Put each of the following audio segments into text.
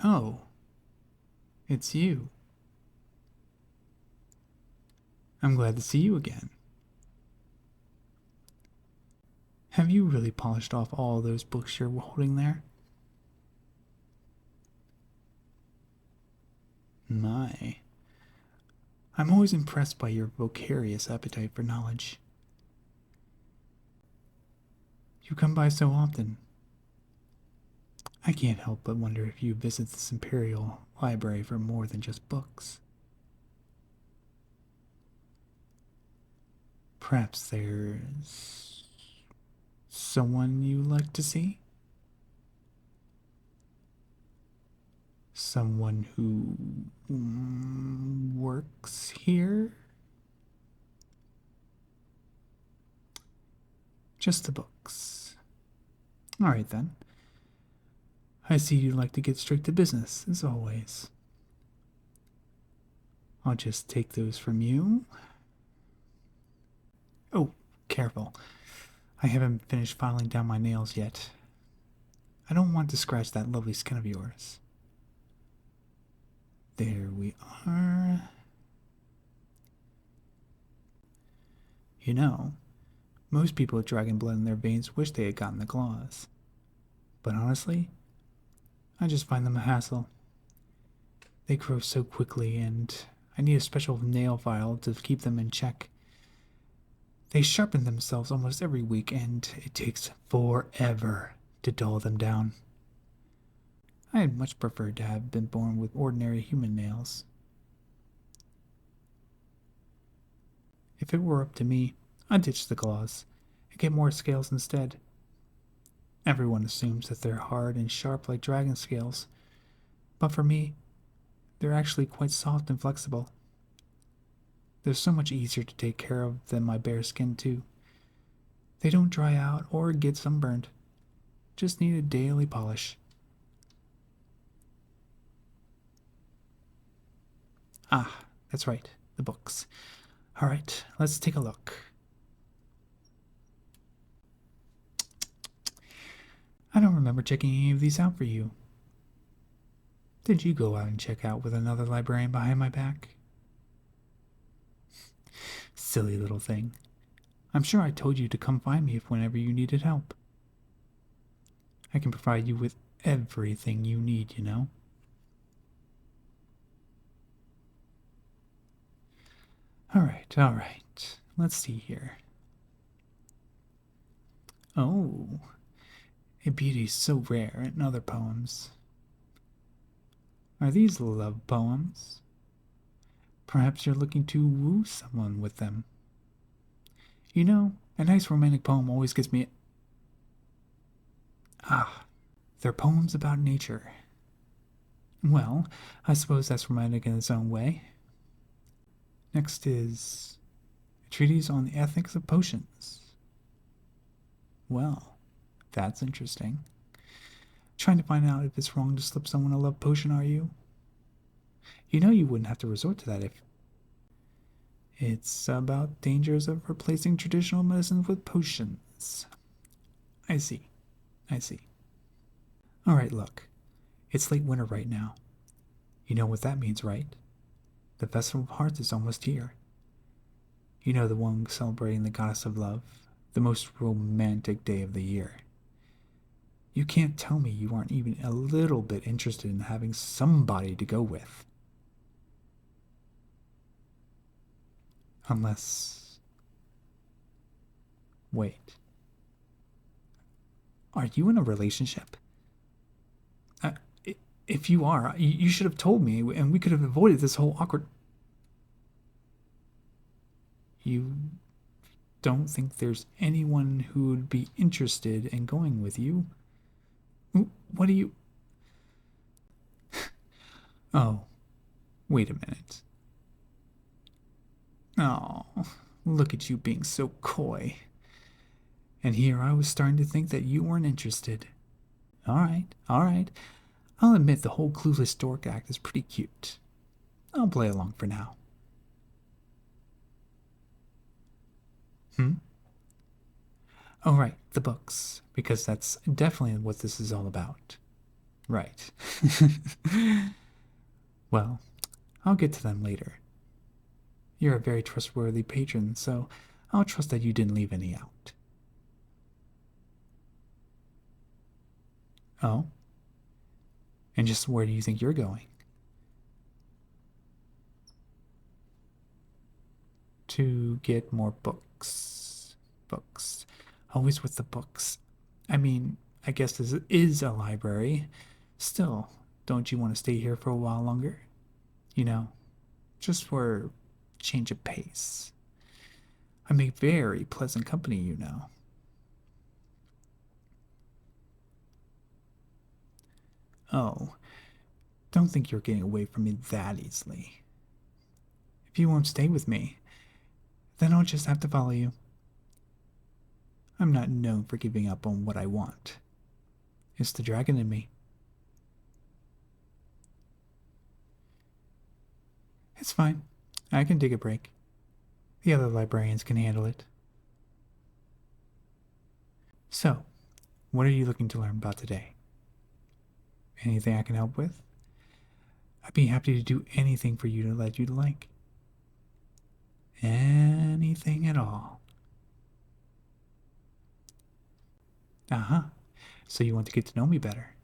Oh, it's you. I'm glad to see you again. Have you really polished off all those books you're holding there? My. I'm always impressed by your voracious appetite for knowledge. You come by so often. I can't help but wonder if you visit this Imperial Library for more than just books. Perhaps there's someone you like to see? Someone who works here? Just the books. Alright then. I see you like to get straight to business, as always. I'll just take those from you. Oh, careful. I haven't finished filing down my nails yet. I don't want to scratch that lovely skin of yours. There we are. You know, most people with dragon blood in their veins wish they had gotten the claws. But honestly, I just find them a hassle. They grow so quickly, and I need a special nail file to keep them in check. They sharpen themselves almost every week, and it takes forever to dull them down. I had much preferred to have been born with ordinary human nails. If it were up to me, I'd ditch the claws and get more scales instead. Everyone assumes that they're hard and sharp like dragon scales, but for me, they're actually quite soft and flexible. They're so much easier to take care of than my bare skin, too. They don't dry out or get sunburned. Just need a daily polish. Ah, that's right, the books. Alright, let's take a look. I don't remember checking any of these out for you. Did you go out and check out with another librarian behind my back? Silly little thing. I'm sure I told you to come find me if whenever you needed help. I can provide you with everything you need, you know? Alright, alright. Let's see here. Oh, a beauty so rare in other poems. Are these love poems? Perhaps you're looking to woo someone with them. You know, a nice romantic poem always gets me. Ah, they're poems about nature. Well, I suppose that's romantic in its own way. Next is a treatise on the ethics of potions. Well, that's interesting. Trying to find out if it's wrong to slip someone a love potion, are you? You know you wouldn't have to resort to that if it's about dangers of replacing traditional medicines with potions. I see. I see. Alright, look. It's late winter right now. You know what that means, right? The Festival of Hearts is almost here. You know, the one celebrating the goddess of love, the most romantic day of the year. You can't tell me you aren't even a little bit interested in having somebody to go with. Unless... Wait. Are you in a relationship? If you are, you should have told me, and we could have avoided this whole awkward... You don't think there's anyone who would be interested in going with you? What do you... Oh, wait a minute. Oh, look at you being so coy. And here I was starting to think that you weren't interested. Alright, alright. I'll admit the whole clueless dork act is pretty cute. I'll play along for now. Oh, right, the books, because that's definitely what this is all about. Right. Well, I'll get to them later. You're a very trustworthy patron, so I'll trust that you didn't leave any out. Oh? And just where do you think you're going? To get more books. Books. Always with the books. I mean, I guess this is a library. Still, don't you want to stay here for a while longer? You know, just for change of pace. I make very pleasant company, you know. Oh, don't think you're getting away from me that easily. If you won't stay with me, then I'll just have to follow you. I'm not known for giving up on what I want. It's the dragon in me. It's fine. I can take a break. The other librarians can handle it. So, what are you looking to learn about today? Anything I can help with? I'd be happy to do anything for you to let you like. Anything at all. Uh-huh. So you want to get to know me better?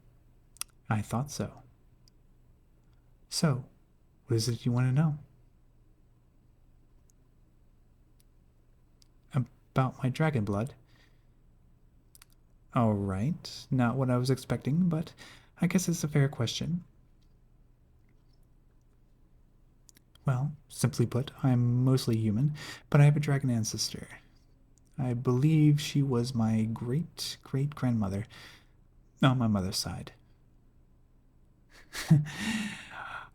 I thought so. So, what is it you want to know? About my dragon blood? Alright, not what I was expecting, but I guess it's a fair question. Well, simply put, I'm mostly human, but I have a dragon ancestor. I believe she was my great-great-grandmother on my mother's side.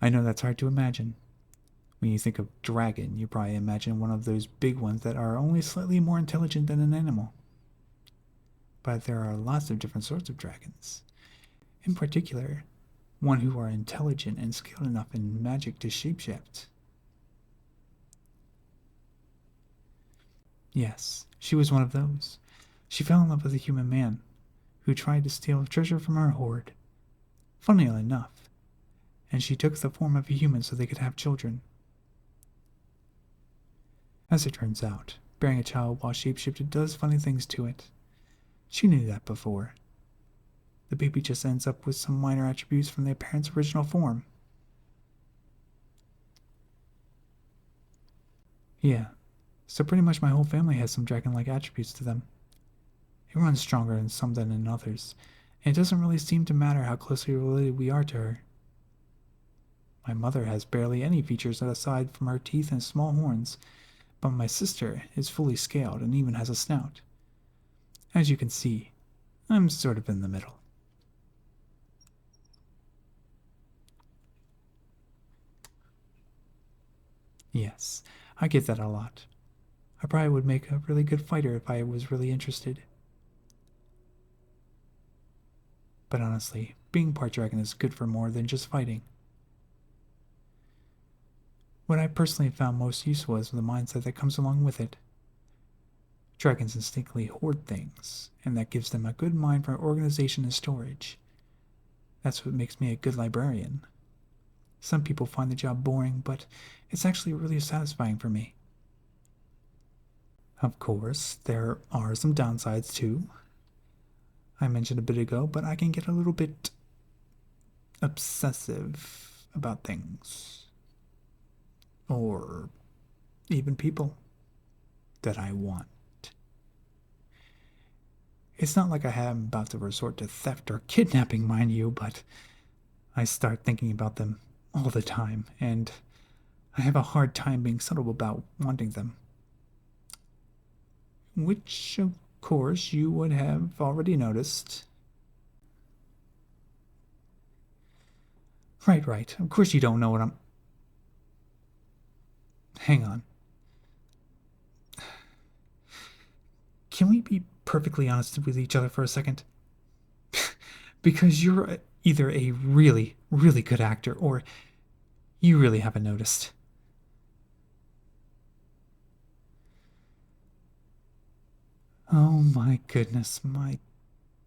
I know that's hard to imagine. When you think of dragon, you probably imagine one of those big ones that are only slightly more intelligent than an animal. But there are lots of different sorts of dragons. In particular, one who are intelligent and skilled enough in magic to shapeshift. Yes, she was one of those. She fell in love with a human man who tried to steal treasure from her hoard. Funnily enough, and she took the form of a human so they could have children. As it turns out, bearing a child while shapeshifted does funny things to it. She knew that before. The baby just ends up with some minor attributes from their parents' original form. Yeah, so pretty much my whole family has some dragon-like attributes to them. It runs stronger in some than in others, and it doesn't really seem to matter how closely related we are to her. My mother has barely any features aside from her teeth and small horns, but my sister is fully scaled and even has a snout. As you can see, I'm sort of in the middle. Yes, I get that a lot. I probably would make a really good fighter if I was really interested. But honestly, being part dragon is good for more than just fighting. What I personally found most useful is the mindset that comes along with it. Dragons instinctively hoard things, and that gives them a good mind for organization and storage. That's what makes me a good librarian. Some people find the job boring, but it's actually really satisfying for me. Of course, there are some downsides too. I mentioned a bit ago, but I can get a little bit obsessive about things. Or even people that I want. It's not like I am about to resort to theft or kidnapping, mind you, but I start thinking about them all the time, and I have a hard time being subtle about wanting them. Which, of course, you would have already noticed. Right, right. Of course you don't know what I'm. Hang on. Can we be perfectly honest with each other for a second? Because you're either a really, really good actor or you really haven't noticed. Oh my goodness, my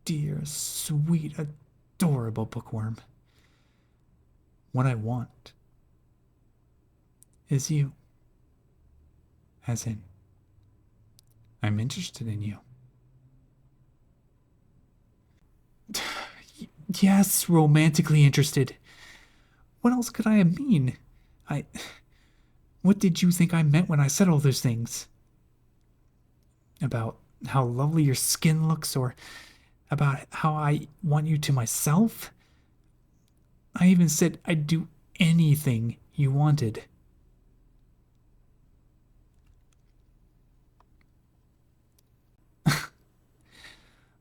dear, sweet, adorable bookworm. What I want is you. As in, I'm interested in you. Yes, romantically interested. What else could I mean? I. What did you think I meant when I said all those things? About how lovely your skin looks, or about how I want you to myself? I even said I'd do anything you wanted.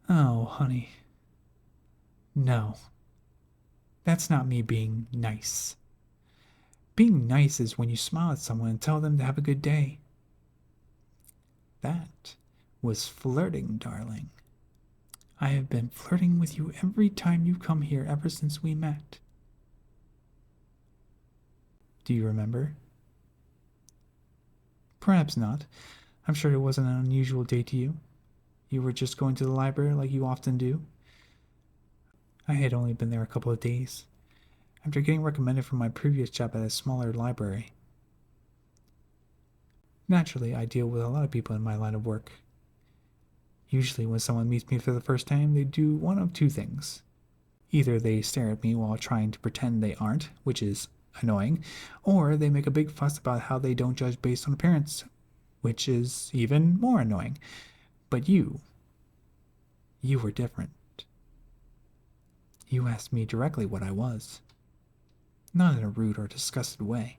Oh, honey. No, that's not me being nice. Being nice is when you smile at someone and tell them to have a good day. That was flirting, darling. I have been flirting with you every time you come here ever since we met. Do you remember? Perhaps not. I'm sure it wasn't an unusual day to you. You were just going to the library like you often do. I had only been there a couple of days, after getting recommended from my previous job at a smaller library. Naturally, I deal with a lot of people in my line of work. Usually, when someone meets me for the first time, they do one of two things. Either they stare at me while trying to pretend they aren't, which is annoying, or they make a big fuss about how they don't judge based on appearance, which is even more annoying. But you were different. You asked me directly what I was. Not in a rude or disgusted way.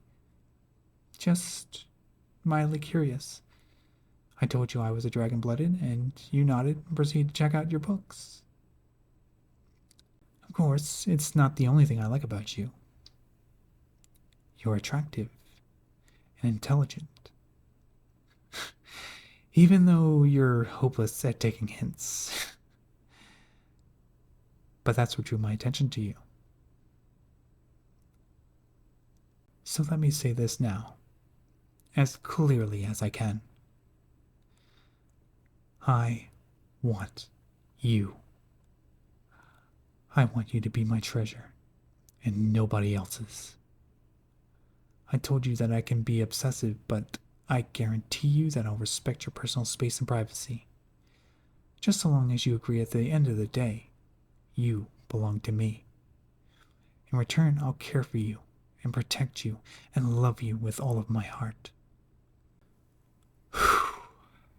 Just mildly curious. I told you I was a dragon-blooded, and you nodded and proceeded to check out your books. Of course, it's not the only thing I like about you. You're attractive and intelligent. Even though you're hopeless at taking hints. But that's what drew my attention to you. So let me say this now, as clearly as I can. I want you. I want you to be my treasure, and nobody else's. I told you that I can be obsessive, but I guarantee you that I'll respect your personal space and privacy. Just so long as you agree at the end of the day, you belong to me. In return, I'll care for you and protect you and love you with all of my heart.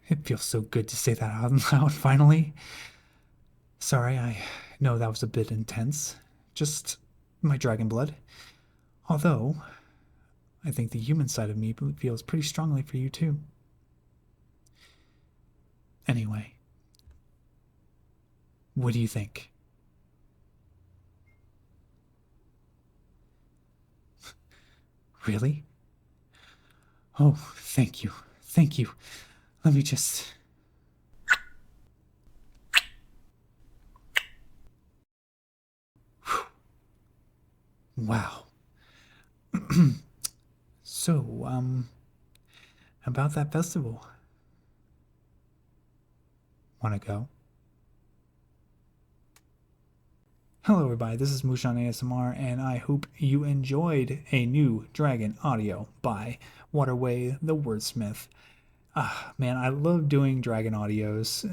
It feels so good to say that out loud finally. Sorry, I know that was a bit intense. Just my dragon blood. Although, I think the human side of me feels pretty strongly for you too. Anyway, what do you think? Really? Oh, thank you. Thank you. Let me just. Wow. So, about that festival. Wanna go? Hello, everybody. This is Mushan ASMR, and I hope you enjoyed a new Dragon audio by Waterway the Wordsmith. Ah, man, I love doing Dragon audios.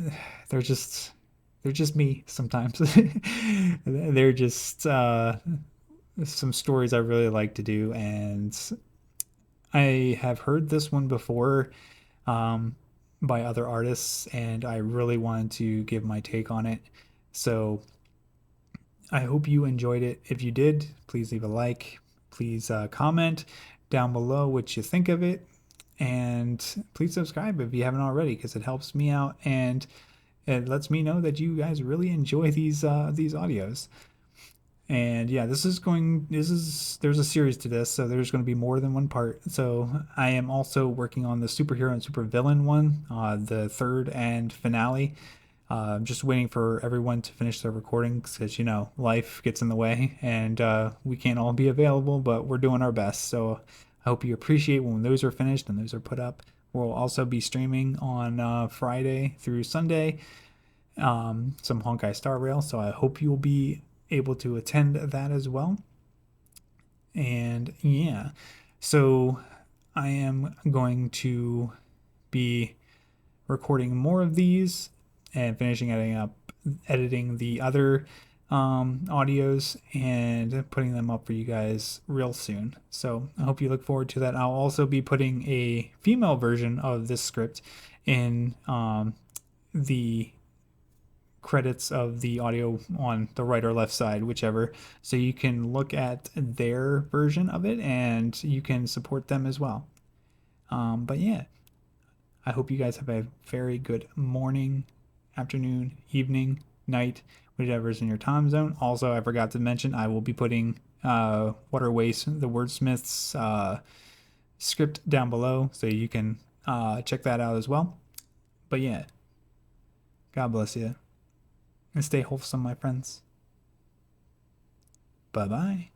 They're just me sometimes. They're just some stories I really like to do, and I have heard this one before by other artists, and I really wanted to give my take on it. So I hope you enjoyed it. If you did, please leave a like. Please comment down below what you think of it. And please subscribe if you haven't already, because it helps me out and it lets me know that you guys really enjoy these audios. And yeah, there's a series to this, so there's going to be more than one part. So I am also working on the superhero and supervillain one, the third and finale. I'm just waiting for everyone to finish their recordings because, life gets in the way and we can't all be available, but we're doing our best. So I hope you appreciate when those are finished and those are put up. We'll also be streaming on Friday through Sunday some Honkai Star Rail. So I hope you'll be able to attend that as well. And yeah, so I am going to be recording more of these and finishing editing the other audios and putting them up for you guys real soon. So I hope you look forward to that. I'll also be putting a female version of this script in the credits of the audio on the right or left side, whichever, so you can look at their version of it and you can support them as well. But yeah, I hope you guys have a very good morning, afternoon, evening, night, whatever's in your time zone. Also, I forgot to mention I will be putting Water Waste, the Wordsmith's script down below, so you can check that out as well. But yeah, God bless you. And stay wholesome, my friends. Bye bye.